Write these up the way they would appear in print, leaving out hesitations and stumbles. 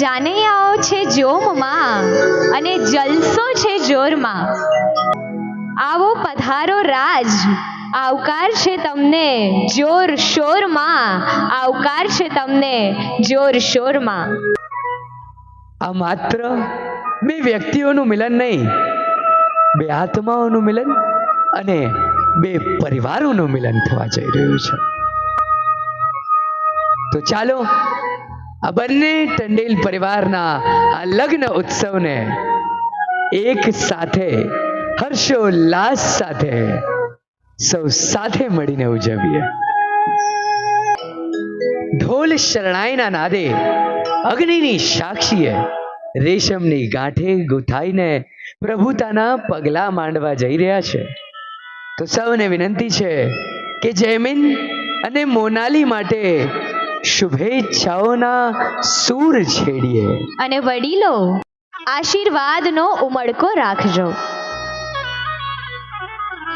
જાનૈયાઓ છે જોમમાં અને જલસો છે જોરમાં. આવો પધારો રાજ, આવકાર છે તમને જોર શોરમાં, આવકાર છે તમને જોર શોરમાં. આ માત્ર બે વ્યક્તિઓનું મિલન નહીં, બે આત્માઓનું મિલન અને બે પરિવારોનું મિલન થવા જઈ રહ્યું છે. તો ચાલો આ બંને ટંડેલ પરિવારના આ લગ્ન ઉત્સવને એક સાથે હર્ષોલ્લાસ સાથે સૌ સાથે મળીને ઉજવીએ. ઢોલ શરણાઈના નાદે અગ્નિની સાક્ષીએ રેશમની ગાંઠે ગૂંથાઈને પ્રભુતાના પગલા માંડવા જઈ રહ્યા છે. તો સૌને વિનંતી છે કે જયમીન અને મોનાલી માટે શુભેચ્છાઓના સૂર છેડીએ. અને વડીલો આશીર્વાદનો ઉમળકો રાખજો.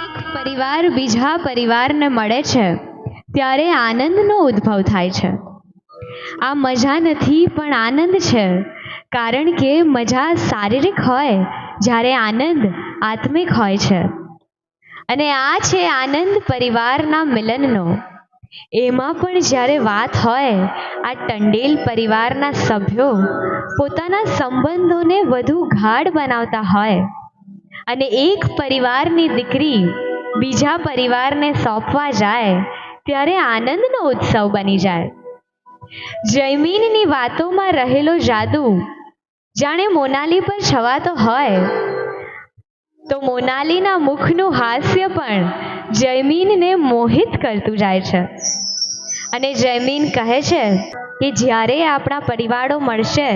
એક પરિવાર બીજા પરિવારને મળે છે ત્યારે આનંદનો ઉદ્ભવ થાય છે. આ મજા નથી પણ આનંદ છે, કારણ કે મજા શારીરિક હોય જ્યારે આનંદ આત્મિક હોય છે. અને આ છે આનંદ પરિવારના મિલનનો. એમાં પણ જ્યારે વાત હોય આ ટંડેલ પરિવારના સભ્યો પોતાના સંબંધોને વધુ ગાઢ બનાવતા હોય અને એક પરિવારની દીકરી બીજા પરિવારને સોંપવા જાય ત્યારે આનંદનો ઉત્સવ બની જાય. જયમીનની વાતોમાં રહેલો જાદુ જાણે મોનાલી પર છવાતો હોય તો મોનાલીના મુખનું હાસ્ય પણ જયમીનને મોહિત કરતું જાય છે. અને જયમીન કહે છે કે જ્યારે આપણા પરિવારો મળશે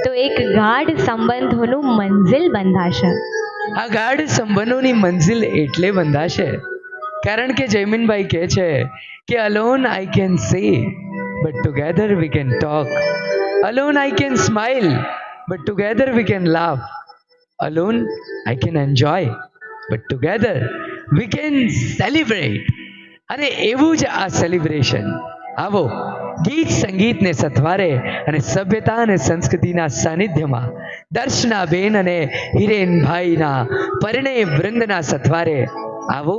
તો એક ગાઢ સંબંધોનું મંઝિલ બંધાશે. આ ગાઢ સંબંધોની મંઝિલ એટલે બંધાશે કારણ કે જયમીનભાઈ કહે છે કે alone I can say but together we can talk, alone I can smile but together we can laugh, alone I can enjoy but together we can celebrate. અને એવું જ આ સેલિબ્રેશન આવો ગીત સંગીતને સથવારે અને સભ્યતા અને સંસ્કૃતિના સાનિધ્યમાં દર્શનાબેન અને હિરેનભાઈના પરિણય વૃંદના સથવારે આવો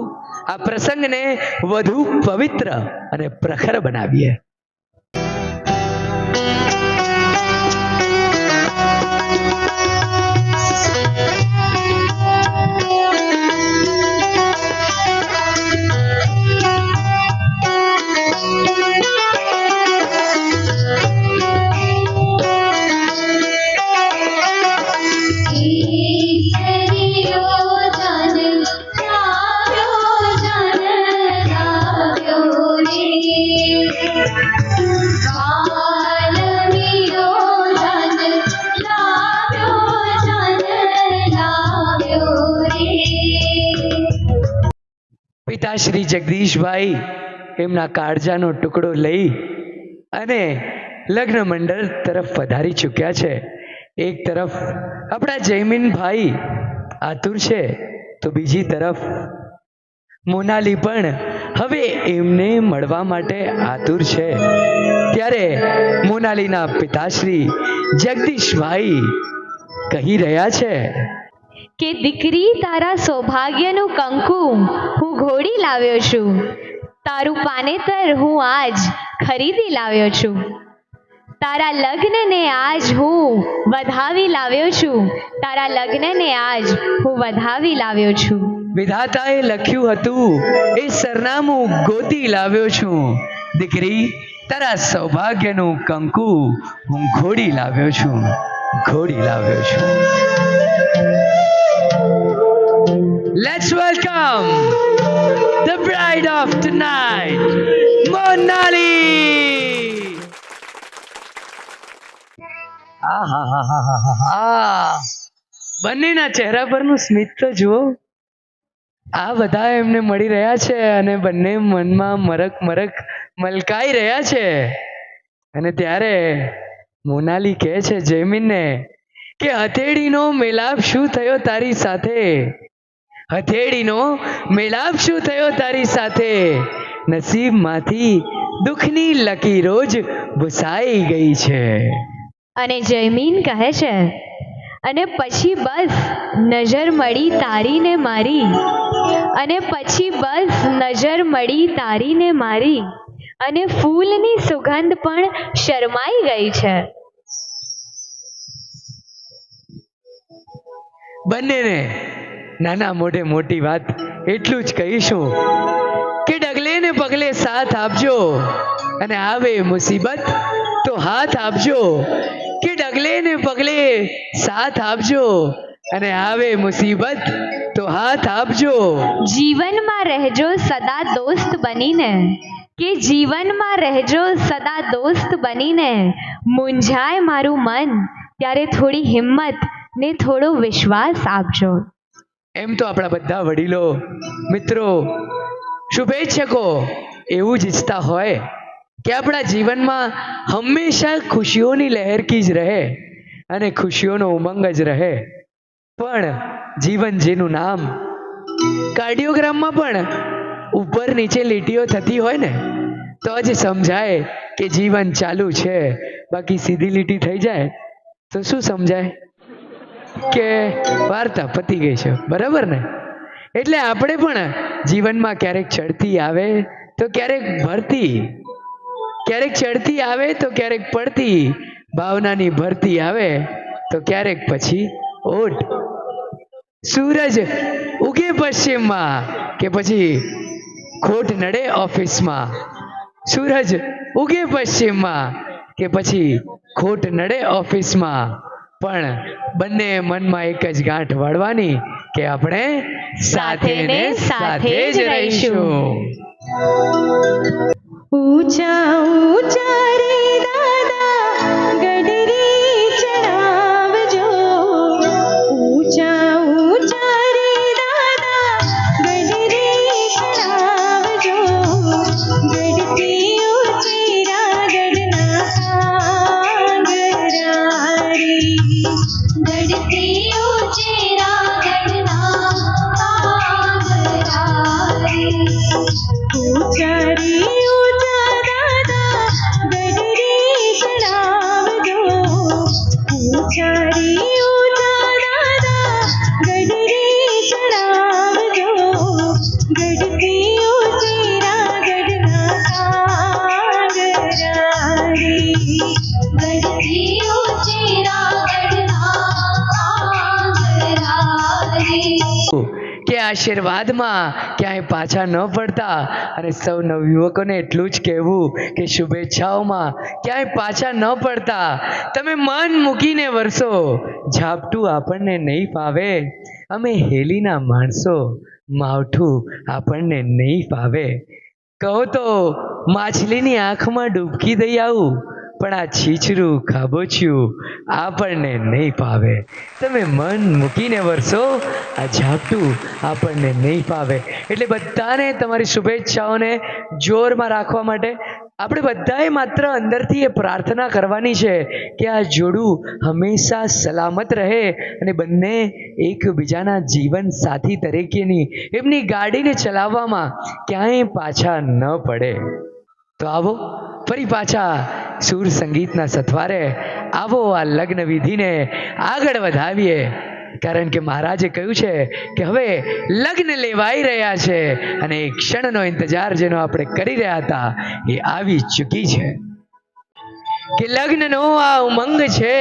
આ પ્રસંગને વધુ પવિત્ર અને પ્રખર બનાવીએ. પિતાશ્રી જગદીશભાઈ એમના કાળજાનો ટુકડો લઈ અને લગ્ન મંડળ તરફ પધારી ચૂક્યા છે. એક તરફ આપણા જયમીનભાઈ આતુર છે તો બીજી તરફ મોનાલી પણ હવે એમને મળવા માટે આતુર છે. ત્યારે મોનાલીના પિતાશ્રી જગદીશભાઈ કહી રહ્યા છે કે દીકરી, તારા સૌભાગ્યનું કંકુ હું ઘોડી લાવ્યો છું, તારું પાનેતર હું આજ ખરીદી લાવ્યો છું, તારા લગ્નને આજ હું વધાવી લાવ્યો છું, તારા લગ્નને આજ હું વધાવી લાવ્યો છું. વિધાતાએ લખ્યું હતું એ સરનામું ગોતી લાવ્યો છું. દીકરી, તારા સૌભાગ્યનું કંકુ હું ઘોડી લાવ્યો છું, ઘોડી લાવ્યો છું. Let's welcome the bride of tonight, Monali. બંનેના ચહેરા પરનું સ્મિત તો જુઓ. આ બધા એમને મળી રહ્યા છે અને બંને મનમાં મરક મરક મલકાઈ રહ્યા છે. અને ત્યારે મોનાલી કહે છે જયમીનને કે હથેળીનો મેલાપ શું થયો તારી સાથે, હથેળીનો મેલાપ શું થયો તારી સાથે, નસીબમાંથી દુઃખની લકીરો જ ભૂસાઈ ગઈ છે. અને જયમીન કહે છે, અને પછી બસ નજર મળી તારીને મારી, અને પછી બસ નજર મળી તારીને મારી, અને ફૂલની સુગંધ પણ શરમાઈ ગઈ છે. બંનેને નાના મોઢે મોટી વાત એટલું જ કહીશું કે ડગલે ને પગલે સાથ આપજો, અને આવે મુસીબત તો હાથ આપજો. કે ડગલે ને પગલે સાથ આપજો, અને આવે મુસીબત તો હાથ આપજો. જીવનમાં રહેજો સદા દોસ્ત બનીને, કે જીવનમાં રહેજો સદા દોસ્ત બનીને. મૂંઝાય મારું મન ત્યારે થોડી હિંમત ને થોડો વિશ્વાસ આપજો. એમ તો આપણા બધા વડીલો, મિત્રો, શુભેચ્છકો એવું જ ઈચ્છતા હોય કે આપણા જીવનમાં હંમેશા ખુશીઓની લહેરકી જ રહે અને ખુશીઓનો ઉમંગ જ રહે. પણ જીવન જેનું નામ, કાર્ડિયોગ્રામમાં પણ ઉપર નીચે લીટીઓ થતી હોય ને તો જ સમજાય કે જીવન ચાલુ છે. બાકી સીધી લીટી થઈ જાય તો શું સમજાય કે વાર્તા પતી ગઈ છે. બરાબર ને? એટલે આપણે પણ જીવનમાં ક્યારેક ચડતી આવે તો ક્યારેક ભરતી, ક્યારેક ચડતી આવે તો ક્યારેક પડતી, ભાવનાની ભરતી આવે તો ક્યારેક પછી ઓટ. સૂરજ ઉગે પશ્ચિમમાં કે પછી ખોટ નડે ઓફિસમાં, સૂરજ ઉગે પશ્ચિમમાં કે પછી ખોટ નડે ઓફિસમાં, પણ બંને મનમાં એક જ ગાંઠ વાળવાની કે આપણે સાથે ને સાથે જ રહીશું. ઊંચા ઊંચા રે દાદા ગઢરી ચડાવજો, ઊંચા ઊંચા રે દાદા ગઢરી ચડાવજો. ગઢથી ઉચેરા ગઢના સાગરા રે, ગઢથી ઉચેરા ગઢના સાગરા રે. ઊંચા રે ઊંચા દાદા ગઢરી ચડાવજો, ઊંચા રે ઊંચા દાદા ગઢરી ચડાવજો. ગઢથી ઉચેરા ગઢના સાગરા રે, ગઢથી ઉચેરા ગઢના સાગરા રે. કે આશીર્વાદમાં ક્યાંય પાછા ન પડતા. અને સૌ નવયુવકોને એટલું જ કહેવું કે શુભેચ્છાઓમાં ક્યાંય પાછા ન પડતા. તમે મન મૂકીને વરસો, ઝાપટું આપણને નહીં ફાવે. અમે હેલીના માણસો, માવઠું આપણને નહીં ફાવે. કહો તો માછલીની આંખમાં ડૂબકી દઈ આવું, પણ આ છીછરું ખાબોચિયું આપણને નહીં ફાવે. તમે મન મૂકીને વરસો, આ ઝાપટું આપણને નહીં ફાવે. એટલે બધાને તમારી શુભેચ્છાઓને જોરમાં રાખવા માટે આપણે બધાએ માત્ર અંદરથી એ પ્રાર્થના કરવાની છે કે આ જોડું હંમેશા સલામત રહે અને બંને એકબીજાના જીવન સાથી તરીકેની એમની ગાડીને ચલાવવામાં ક્યાંય પાછા ન પડે. તો આવો ફરી પાછા સુર સંગીતના સથવારે આવો આ લગ્ન વિધિને આગળ વધાવીએ. કારણ કે મહારાજે કહ્યું છે કે હવે લગ્ન લેવાઈ રહ્યા છે અને એ ક્ષણનો ઇંતજાર જેનો આપણે કરી રહ્યા હતા એ આવી ચૂકી છે. કે લગ્નનો આ ઉમંગ છે,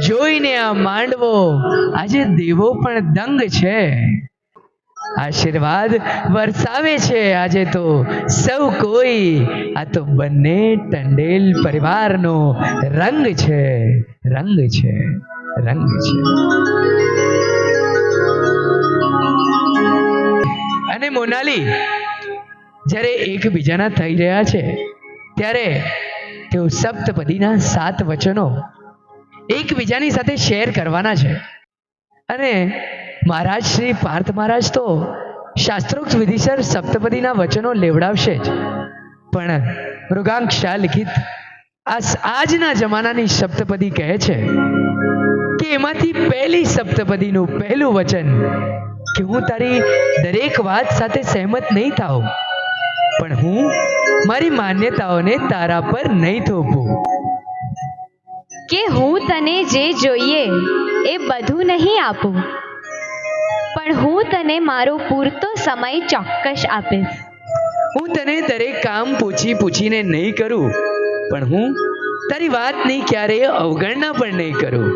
જોઈને આ માંડવો આજે દેવો પણ દંગ છે. આશીર્વાદ વરસાવે છે આજે તો સૌ કોઈ, આ તો બંને ટંડેલ પરિવારનો રંગ છે, રંગ છે, રંગ છે. અને મોનાલી જ્યારે એકબીજાના થઈ રહ્યા છે ત્યારે તેઓ સપ્તપદીના 7 વચનો એકબીજાની સાથે શેર કરવાના છે. અને મહારાજ શ્રી પાર્થ મહારાજ તો શાસ્ત્રોક્ત વિધિસર સપ્તપદીના વચનો લેવડાવશે જ, પણ મૃગાંક શાહ લિખિત આજના જમાનાની સપ્તપદી કહે છે કે એમાંથી પહેલી સપ્તપદીનું પહેલું વચન કે હું તારી દરેક વાત સાથે સહેમત નહીં થાઉં, પણ હું મારી માન્યતાઓને તારા પર નહીં થોપું. કે હું તને જે જોઈએ એ બધું નહીં આપું, પણ હું તને મારો પૂરતો સમય ચોક્કસ આપીશ. હું તને દરેક કામ પૂછીને નહીં કરું, પણ હું તારી વાતની ક્યારેય અવગણના પણ નહીં કરું.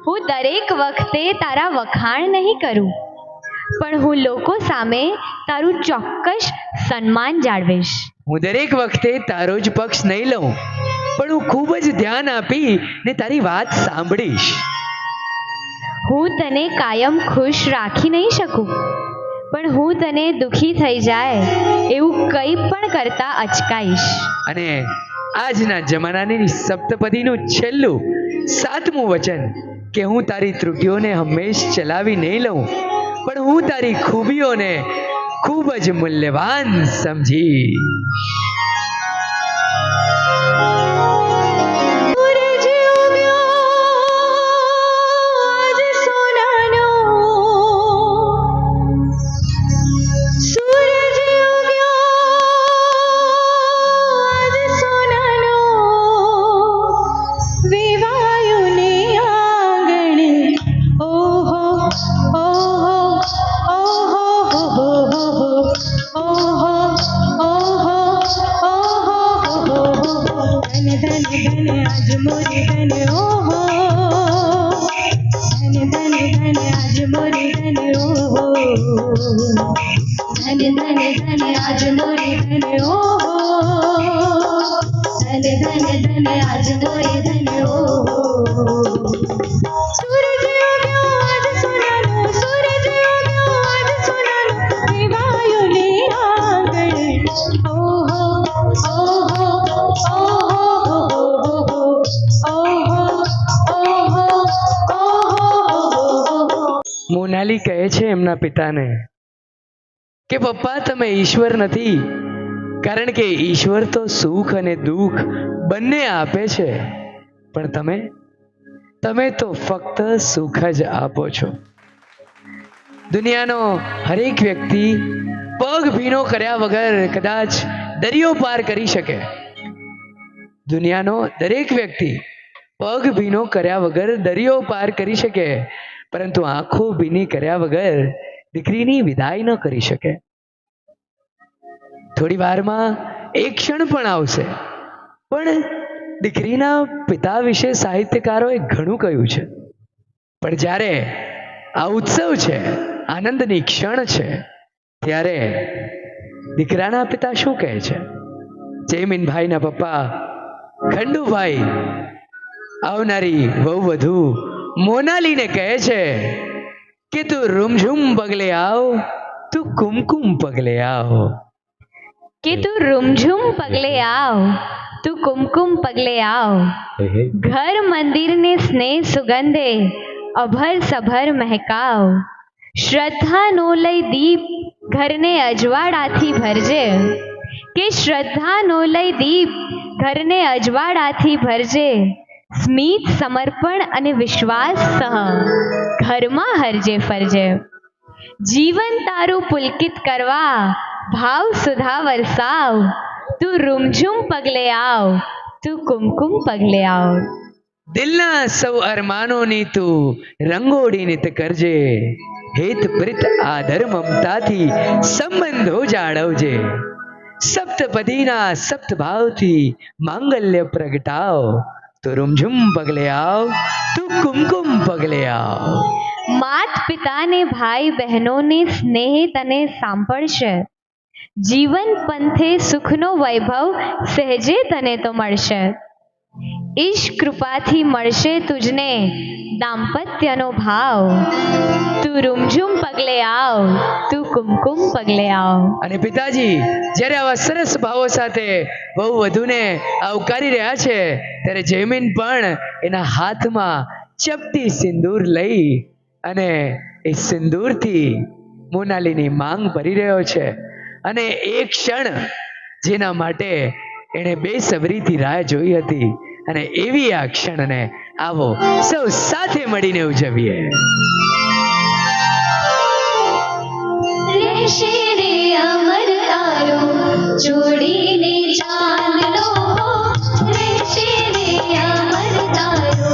હું દરેક વખતે તારા વખાણ નહીં કરું, પણ હું લોકો સામે તારું ચોક્કસ સન્માન જાળવીશ. હું દરેક વખતે તારો જ પક્ષ નહીં લઉં, પણ હું ખૂબ જ ધ્યાન આપી ને તારી વાત સાંભળીશ. હું તને કાયમ ખુશ રાખી નહીં શકું, પણ હું તને દુખી થઈ જાય એવું કંઈ પણ કરતા અચકાઈશ. અને આજના જમાનાની સપ્તપદીનું છેલ્લું 7મું વચન કે હું તારી ત્રુટિઓને હંમેશ ચલાવી નહીં લઉં, પણ હું તારી ખૂબીઓને ખૂબ જ મૂલ્યવાન સમજી. મોનાલી કહે છે એમના પિતાને કે પપ્પા તમે ઈશ્વર નથી, કારણ કે ઈશ્વર તો સુખ અને દુઃખ બંને આપે છે, પણ તમે તો ફક્ત સુખ જ આપો છો. દુનિયાનો હરેક વ્યક્તિ પગ ભીનો કર્યા વગર કદાચ દરિયો પાર કરી શકે. દુનિયાનો દરેક વ્યક્તિ પગ ભીનો કર્યા વગર દરિયો પાર કરી શકે, પરંતુ આંખો ભીની કર્યા વગર દીકરીની વિદાય ન કરી શકે. થોડી વારમાં એક ક્ષણ પણ આવશે, પણ દીકરીના પિતા વિશે સાહિત્યકારોએ ઘણું કહ્યું છે, પણ જ્યારે આ ઉત્સવ છે, આનંદની ક્ષણ છે, ત્યારે દીકરાના પિતા શું કહે છે? જયમીનભાઈના પપ્પા ખંડુભાઈ આવનારી વહુવધુ મોનાલીને કહે છે કે તું રૂમઝૂમ પગલે આવ, તું કુમકુમ પગલે આવ. કે તું રૂમઝૂમ પગલે આવ, તું કુમકુમ પગલે આવ. ઘર મંદિરને સ્નેહ સુગંધે અભર સભર મહેકાવ. શ્રદ્ધાનો લઈ દીપ ઘરને અજવાળાથી ભરજે. કે શ્રદ્ધાનો લઈ દીપ ઘરને અજવાળાથી ભરજે. સ્મિત સમર્પણ અને વિશ્વાસ સહ ઘરમાં હરજે ફરજે. જીવન તારું પુલકિત કરવા ભાવ સુધા વરસાવ. તું રૂમઝૂમ પગલે આવ, તું કુમકુમ પગલે આવ. દિલના સૌ અરમાનોની તું રંગોળી નિત કરજે. હેત પ્રીત આદર મમતાથી સંબંધો જાળવજે. સપ્તપદીના સપ્ત ભાવથી માંગલ્ય પ્રગટાવ. તું રૂમઝૂમ પગલે આવ, તું કુમકુમ પગલે આવ. માત પિતાને ભાઈ બહેનોને સ્નેહ તને સાંભળશે. જીવન પંથે સુખનો વૈભવ સહેજે તને તો મળશે. ઈશ કૃપાથી મળશે તુજને દાંપત્યનો ભાવ. તું રૂમઝૂમ પગલે આવ, તું કુમકુમ પગલે આવ. અને પિતાજી જ્યારે આવા સરસ ભાવો સાથે બહુ વધુને આવકારી રહ્યા છે, ત્યારે જયમીન પણ એના હાથમાં ચપટી સિંદૂર લઈ અને એ સિંદૂરથી મોનાલીની માંગ ભરી રહ્યો છે. અને એક ક્ષણ જેના માટે એણે બેસબરીથી રાહ જોઈ હતી, અને એવી આ ક્ષણને આવો સૌ સાથે મળીને ઉજવીએ. રહેશે રે અમર તારો જોડીને ચાંદલો. રહેશે રે અમર તારો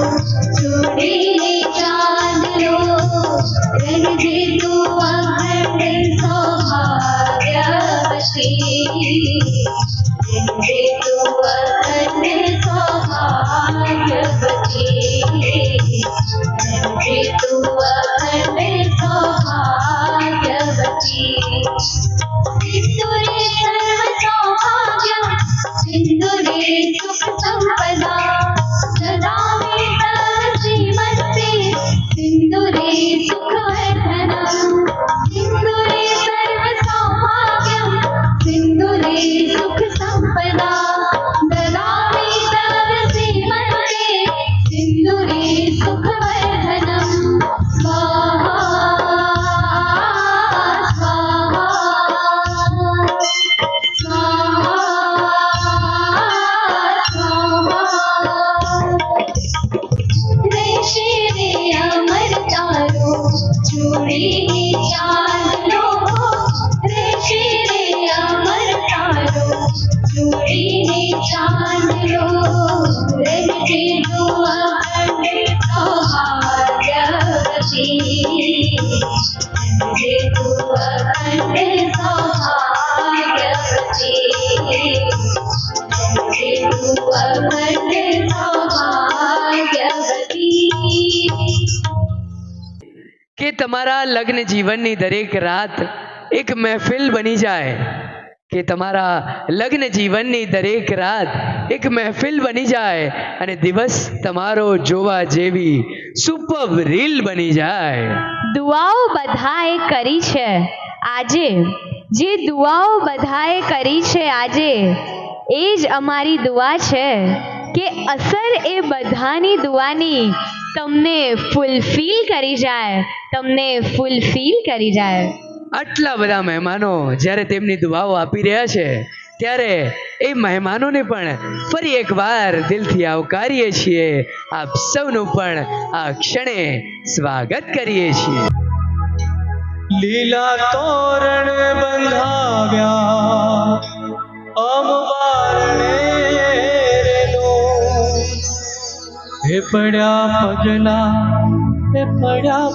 सुखवर्धनम् स्वाहा स्वाहा स्वाहा रे श्री अमर तारो चूड़ी चांद लो रे श्री अमर तारो चूड़ी चांद लो रे दुआ सौभाग्यवती रे दुआ सौभाग्यवती रे दुआ सौभाग्यवती કે તમારા લગ્ન જીવનની દરેક રાત એક મહેફિલ બની જાય, કે તમારા લગ્ન જીવનની દરેક રાત એક મહેફિલ બની જાય અને દિવસ તમારો જોવા જેવી સુપર રીલ બની જાય. દુઆઓ બધાએ કરી છે આજે, જે દુઆઓ બધાએ કરી છે આજે એ જ અમારી દુઆ છે કે અસર એ બધાની દુઆની તમને ફૂલફિલ કરી જાય, તમને ફૂલફિલ કરી જાય. આટલા બધા મહેમાનો જ્યારે તેમની દુઆઓ આપી રહ્યા છે ત્યારે એ મહેમાનોને પણ ફરી એકવાર દિલથી આવકારીએ છીએ. આપ સૌનું પણ આ ક્ષણે સ્વાગત કરીએ છીએ. લીલા તોરણ બંધાવ્યા અમવારણે રેલો હે પડ્યા પગલા હે પડ્યા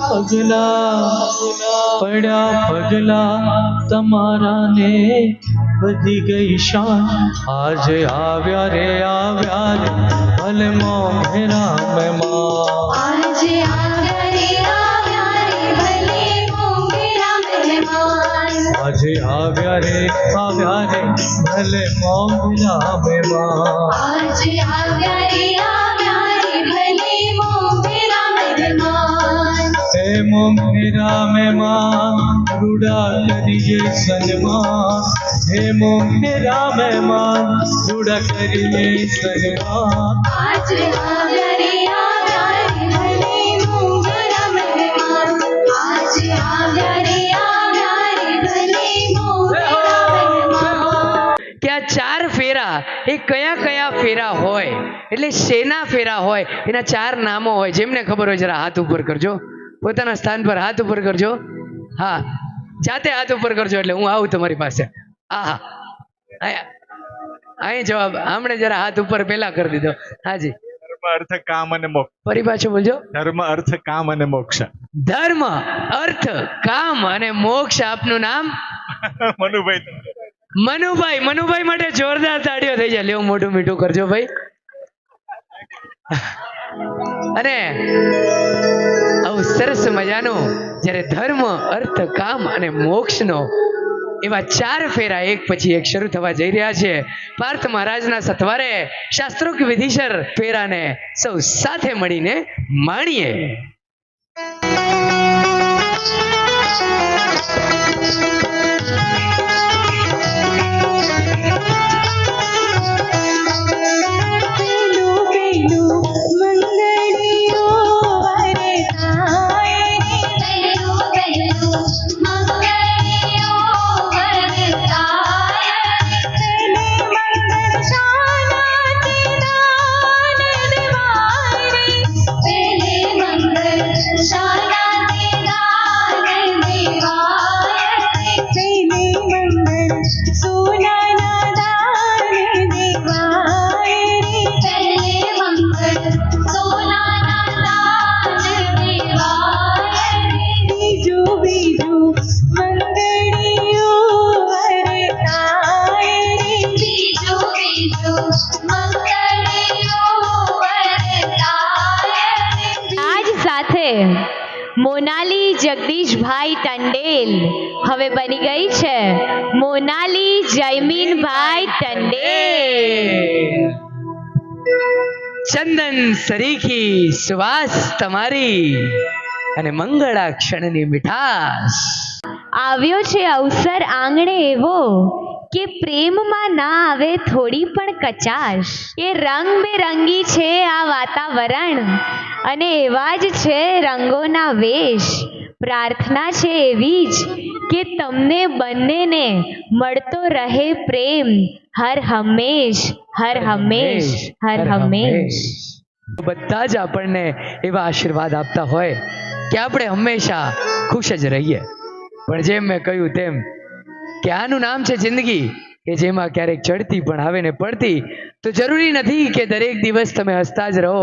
પગલા તમારા ને વધી ગઈ શાન આજે આવ્યા રે ભલે મોંઘેરા મહેમાન आज आव्या रे भले मोंगेरा मेहमान આજે આવ્યા રે ભલે મોંઘેરા મહેમાન आज आव्या रे भले मोंगेरा मेहमान હે મોંઘેરા મહેમાન રૂડા કરીએ સન્માન હે મોંઘેરા મહેમાન રૂડા કરીએ સન્માન आज आव्या रे भले मोंगेरा मेहमान आज आव्या रे भले मोंगेरा मेहमान કે આ ચાર ફેરા એ કયા કયા ફેરા હોય, એટલે શેના ફેરા હોય એના ચાર નામો હોય. જેમને ખબર હોય જરા હાથ ઉપર કરજો, પોતાના સ્થાન પર હાથ ઉપર કરજો. હા, જાતે હાથ ઉપર કરજો એટલે હું આવું તમારી પાસે. આહા, અહીં જવાબ હમણે જરા હાથ ઉપર પેલા કરી દીધો. હાજી, ધર્મ અર્થ કામ અને મોક્ષ. ફરી પાછું બોલજો. ધર્મ અર્થ કામ અને મોક્ષ. ધર્મ, અર્થ, કામ અને મોક્ષ. આપનું નામ? મનુભાઈ. મનુભાઈ. મનુભાઈ માટે જોરદાર તાળીઓ થઈ જાય. લેવું મોઢું મીઠું કરજો ભાઈ. અને આવું સરસ મજાનું જ્યારે ધર્મ, અર્થ, કામ અને મોક્ષનો એવા ચાર ફેરા એક પછી એક શરૂ થવા જઈ રહ્યા છે. પાર્થ મહારાજના સથવારે શાસ્ત્રોક્ત વિધિસર ફેરાને સૌ સાથે મળીને માણીએ. મોનાલી જગદીશભાઈ ટંડેલ હવે બની ગઈ છે મોનાલી જયમીનભાઈ ટંડેલ. ચંદન સરીખી સુવાસ તમારી અને મંગળાક્ષરની મીઠાશ. આવ્યો છે અવસર આંગણે એવો કે પ્રેમમાં ના આવે થોડી પણ કચાશ. એ રંગબેરંગી છે આ વાતાવરણ અને એવા જ છે રંગોના વેશ. પ્રાર્થના છે એવી જ કે તમને બંનેને મળતો રહે પ્રેમ હર હંમેશ, હર હંમેશ, હર હંમેશ. બધા જ આપણને એવા આશીર્વાદ આપતા હોય કે આપણે હંમેશા ખુશ જ રહીએ. પણ જેમ મેં કહ્યું તેમ કે આનું નામ છે જિંદગી, કે જેમાં ક્યારેક ચડતી પણ આવે ને પડતી. તો જરૂરી નથી કે દરેક દિવસ તમે હસતા જ રહો.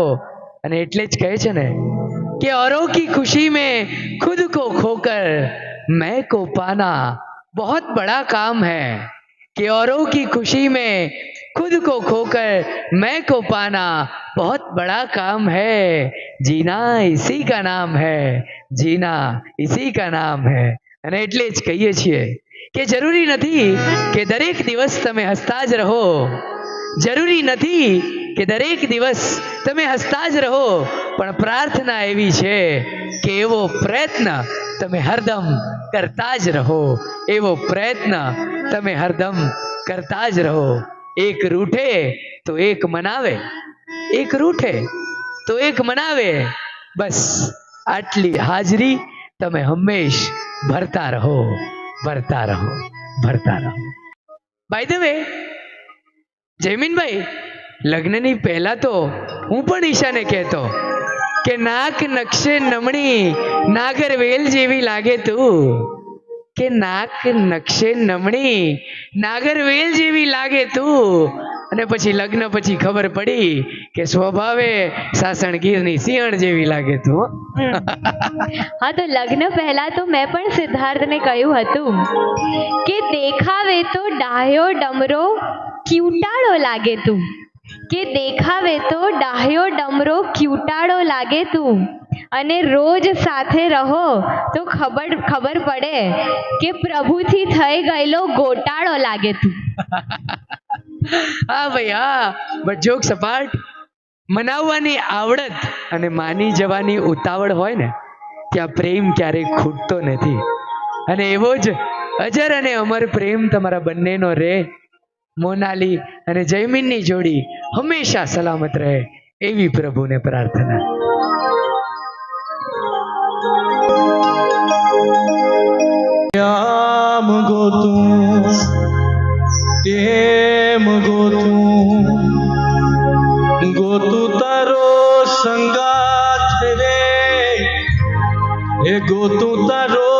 અને એટલે જ કહે છે ને कि औरों की खुशी में खुद को खोकर मैं को पाना बहुत बड़ा काम है. कि औरों की खुशी में खुद को खोकर मैं को पाना बहुत बड़ा काम है. जीना इसी का नाम है, जीना इसी का नाम है. અને એટલે જ કહીએ છીએ કે જરૂરી નથી કે દરેક દિવસ તમે હસતા જ રહો. જરૂરી નથી કે દરેક દિવસ તમે હસતા જ રહો. પણ પ્રાર્થના એવી છે કે એવો પ્રયત્ન તમે હરદમ કરતા જ રહો. એવો પ્રયત્ન તમે હરદમ કરતા જ રહો. એક રૂઠે તો એક મનાવે, એક રૂઠે તો એક મનાવે. બસ આટલી હાજરી તમે હંમેશ ભરતા રહો, ભરતા રહો, ભરતા રહો. બાય ધ વે જયમીનભાઈ, લગ્નની પહેલા તો હું પણ ઈશાને કહેતો કે નાક નકશે નમણી નાગરવેલ જેવી લાગે તું. કે નાક નકશે નમણી નાગરવેલ જેવી લાગે તું. અને પછી લગ્ન પછી ખબર પડી કે સ્વભાવે સાસણગીરની સિંહણ જેવી લાગે તું. હા, તો લગ્ન પહેલા તો મેં પણ સિદ્ધાર્થને કહ્યું હતું કે દેખાવે તો ડાહ્યો ડમરો ક્યુટાળો લાગે તું. કે દેખાવે તો ડાહ્યો ડમરો ક્યુટાળો લાગે તું. અને રોજ સાથે રહો તો ખબર પડે કે પ્રભુથી થઈ ગયેલો ગોટાળો લાગે તું. હા ભાઈ હા, બટ જોક સપાટ. મનાવવાની આવડત અને માની જવાની ઉતાવળ હોય ને ત્યાં પ્રેમ ક્યારેય ખૂટતો નથી. અને એવો જ અજર અને અમર પ્રેમ તમારા બંનેનો રહે. મોનાલી અને જયમીનની જોડી હંમેશા સલામત રહે એવી પ્રભુને પ્રાર્થના. આમ ગોતું તેમ ગોતું ગોતું તારો સંગાથ રે, એ ગોતું તારો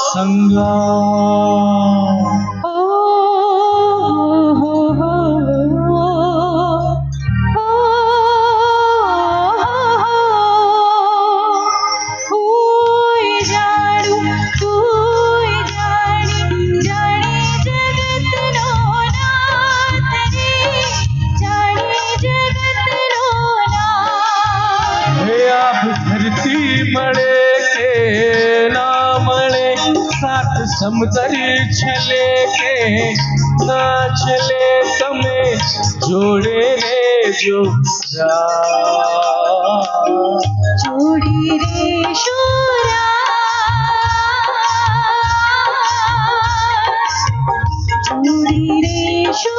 સંગાથ. મળે કે ના મળે, સાથ સમતર છલે કે ના છલે, તમે જોડે રેજો જોડી રેશો જોડી રેશો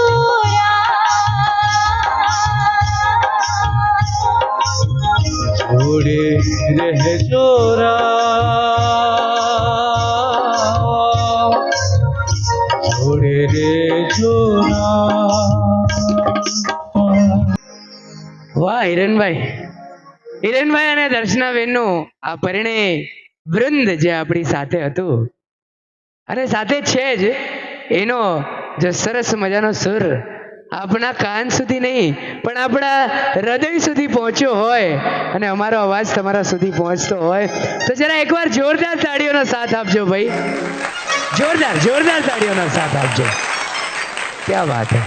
જોડે રહેજો જોડે રેજો. વાહ હિરણભાઈ, હિરણભાઈ અને દર્શનાબેનનું આ પરિણય વૃંદ જે આપણી સાથે હતું અને સાથે છે જ, એનો જે સરસ મજાનો સુર આપણા કાન સુધી નહીં પણ આપણા હૃદય સુધી પહોંચ્યો હોય અને અમારો અવાજ તમારા સુધી પહોંચતો હોય તો જરા એકવાર જોરદાર તાળીઓનો સાથ આપજો ભાઈ. જોરદાર જોરદાર તાળીઓનો સાથ આપજો. ક્યાં વાત હે.